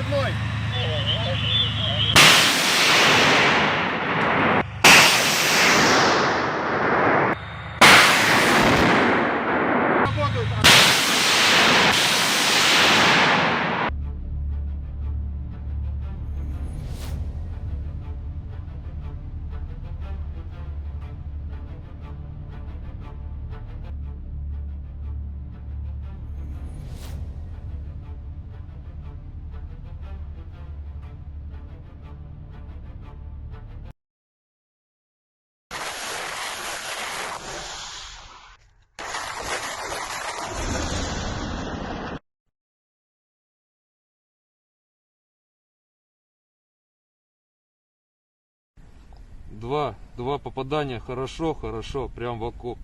одной. Работают. Два попадания, хорошо, прям в окоп,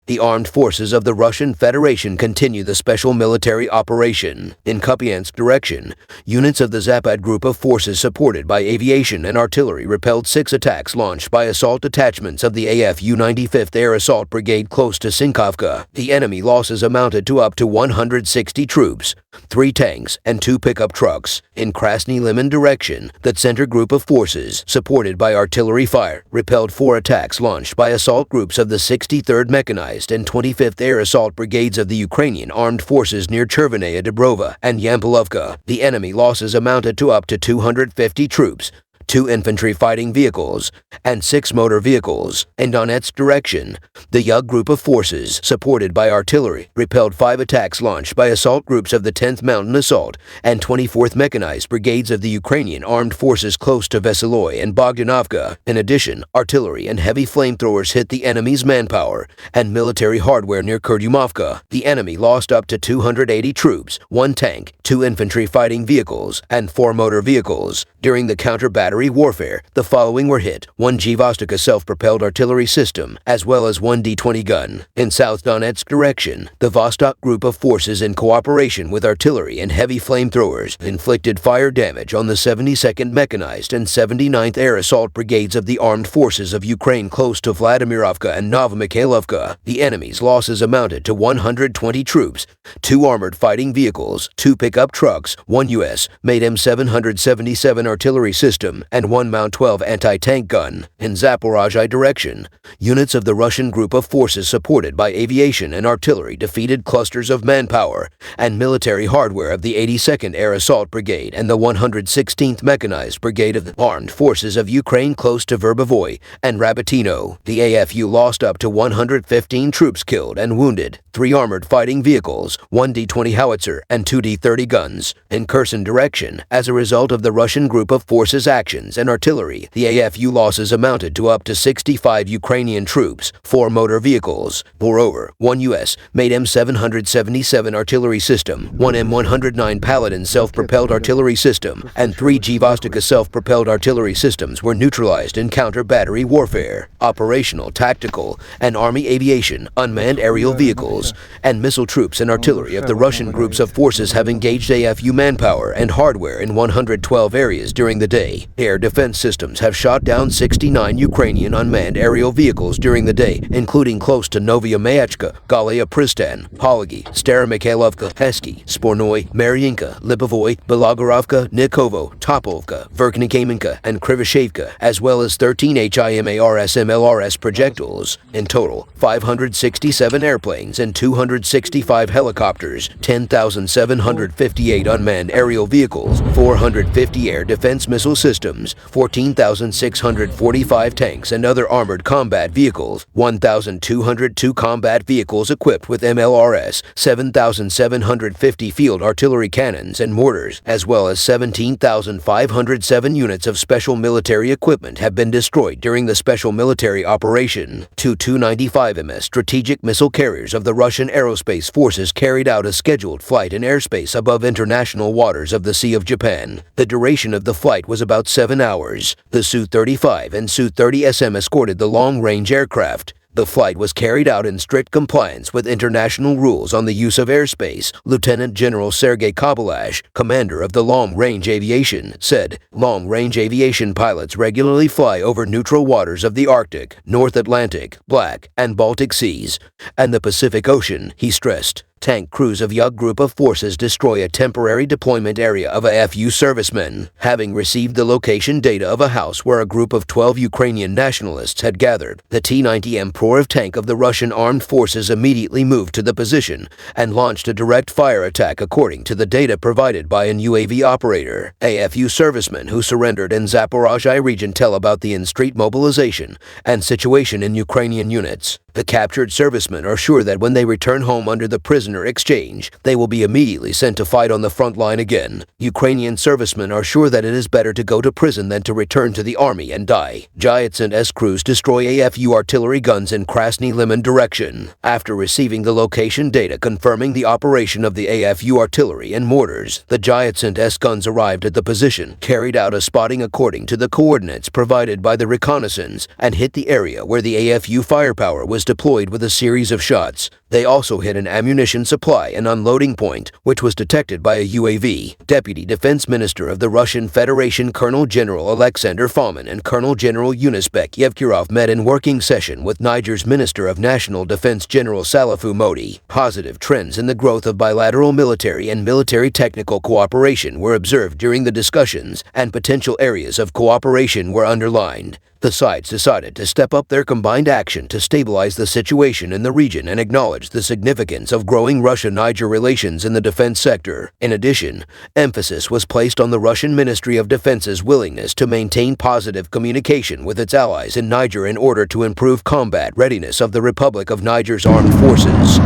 The armed forces of the Russian Federation continue the special military operation. In Kupiansk direction, units of the Zapad group of forces supported by aviation and artillery repelled 6 attacks launched by assault detachments of the AFU 95th Air Assault Brigade close to Sinkovka. The enemy losses amounted to up to 160 troops, 3 tanks, and 2 pickup trucks. In Krasny Liman direction, the center group of forces, supported by artillery fire, repelled 4 attacks launched by assault groups of the 63rd Mechanized and 25th Air Assault Brigades of the Ukrainian Armed Forces near Chervenaya Dubrova and Yampilovka. The enemy losses amounted to up to 250 troops, 2 infantry fighting vehicles, and 6 motor vehicles. In Donetsk direction, the Yug group of forces, supported by artillery, repelled 5 attacks launched by assault groups of the 10th Mountain Assault and 24th Mechanized Brigades of the Ukrainian Armed Forces close to Veseloy and Bogdanovka. In addition, artillery and heavy flamethrowers hit the enemy's manpower and military hardware near Kurdyumovka. The enemy lost up to 280 troops, 1 tank, 2 infantry fighting vehicles, and 4 motor vehicles. During the counter-battery warfare, the following were hit: 1 G-Vostok self-propelled artillery system, as well as 1 D-20 gun. In South Donetsk direction, the Vostok group of forces in cooperation with artillery and heavy flamethrowers inflicted fire damage on the 72nd Mechanized and 79th Air Assault Brigades of the Armed Forces of Ukraine close to Vladimirovka and Novomikhailovka. The enemy's losses amounted to 120 troops, 2 armored fighting vehicles, 2 pickup trucks, 1 U.S.-made M777 artillery system, and 1 Mount 12 anti-tank gun. In Zaporozhye direction, units of the Russian group of forces supported by aviation and artillery defeated clusters of manpower and military hardware of the 82nd Air Assault Brigade and the 116th Mechanized Brigade of the Armed Forces of Ukraine close to Verbovoy and Rabotino. The AFU lost up to 115 troops killed and wounded, 3 armored fighting vehicles, 1 D-20 howitzer, and 2 D-30 guns. In Kherson direction, as a result of the Russian group of forces' actions and artillery, the AFU losses amounted to up to 65 Ukrainian troops, 4 motor vehicles. Moreover, 1 U.S.-made M777 artillery system, 1 M109 Paladin self-propelled artillery system, and 3 G-Vostok self-propelled artillery systems were neutralized in counter-battery warfare. Operational, tactical, and Army aviation, unmanned aerial vehicles, and missile troops and artillery of the Russian groups of forces have engaged AFU manpower and hardware in 112 areas during the day. Air defense systems have shot down 69 Ukrainian unmanned aerial vehicles during the day, including close to Novaya Mayachka, Galaya Pristan, Pologi, Staromykhailovka, Hesky, Spornoy, Mariinka, Lipovoy, Belogorovka, Nikovo, Topovka, Verkhnykamenka, and Krivishevka, as well as 13 HIMARS-MLRS projectiles. In total, 567 airplanes and 265 helicopters, 10,758 unmanned aerial vehicles, 450 air defense missile systems, 14,645 tanks and other armored combat vehicles, 1,202 combat vehicles equipped with MLRS, 7,750 field artillery cannons and mortars, as well as 17,507 units of special military equipment have been destroyed during the special military operation. 2 Tu-95MS strategic missile carriers of the Russian aerospace forces carried out a scheduled flight in airspace above international waters of the Sea of Japan. The duration of of the flight was about 7 hours. The Su-35 and Su-30SM escorted the long-range aircraft. The flight was carried out in strict compliance with international rules on the use of airspace. Lieutenant General Sergei Kabalash, commander of the long-range aviation, said, "Long-range aviation pilots regularly fly over neutral waters of the Arctic, North Atlantic, Black, and Baltic Seas, and the Pacific Ocean," he stressed. Tank crews of U-Boote group of forces destroy a temporary deployment area of AFU servicemen, having received the location data of a house where a group of 12 Ukrainian nationalists had gathered. The T-90M Prorov tank of the Russian armed forces immediately moved to the position and launched a direct fire attack according to the data provided by an UAV operator. AFU servicemen who surrendered in Zaporozhye region tell about the in-street mobilization and situation in Ukrainian units. The captured servicemen are sure that when they return home under the prisoner exchange, they will be immediately sent to fight on the front line again. Ukrainian servicemen are sure that it is better to go to prison than to return to the army and die. Giants and S crews destroy AFU artillery guns in Krasny Liman direction. After receiving the location data confirming the operation of the AFU artillery and mortars, the Giants and S guns arrived at the position, carried out a spotting according to the coordinates provided by the reconnaissance, and hit the area where the AFU firepower was deployed with a series of shots. They also hit an ammunition supply and unloading point, which was detected by a UAV. Deputy Defense Minister of the Russian Federation Colonel General Alexander Fomin and Colonel General Yunusbek Yevkirov met in working session with Niger's Minister of National Defense General Salifu Modi. Positive trends in the growth of bilateral military and military technical cooperation were observed during the discussions, and potential areas of cooperation were underlined. The sides decided to step up their combined action to stabilize the situation in the region and acknowledge the significance of growing Russia-Niger relations in the defense sector. In addition, emphasis was placed on the Russian Ministry of Defense's willingness to maintain positive communication with its allies in Niger in order to improve combat readiness of the Republic of Niger's armed forces.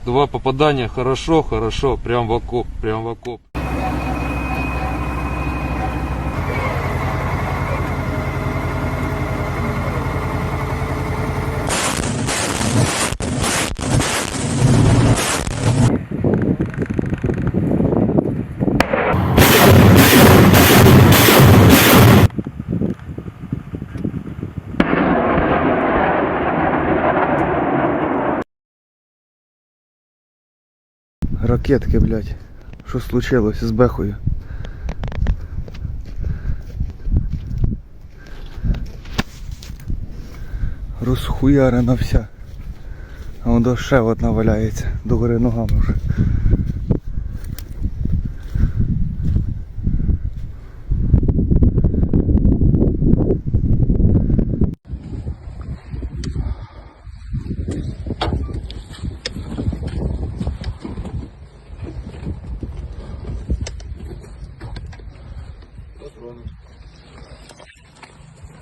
Два попадания, хорошо, прям в окоп. Ракетки, блядь. Що случилось з бехою? Розхуярена вся. А вон ще одна валяється. Догори ногами вже.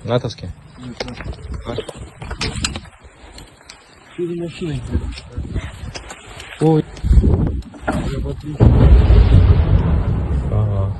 Натовські? Ой. Ага.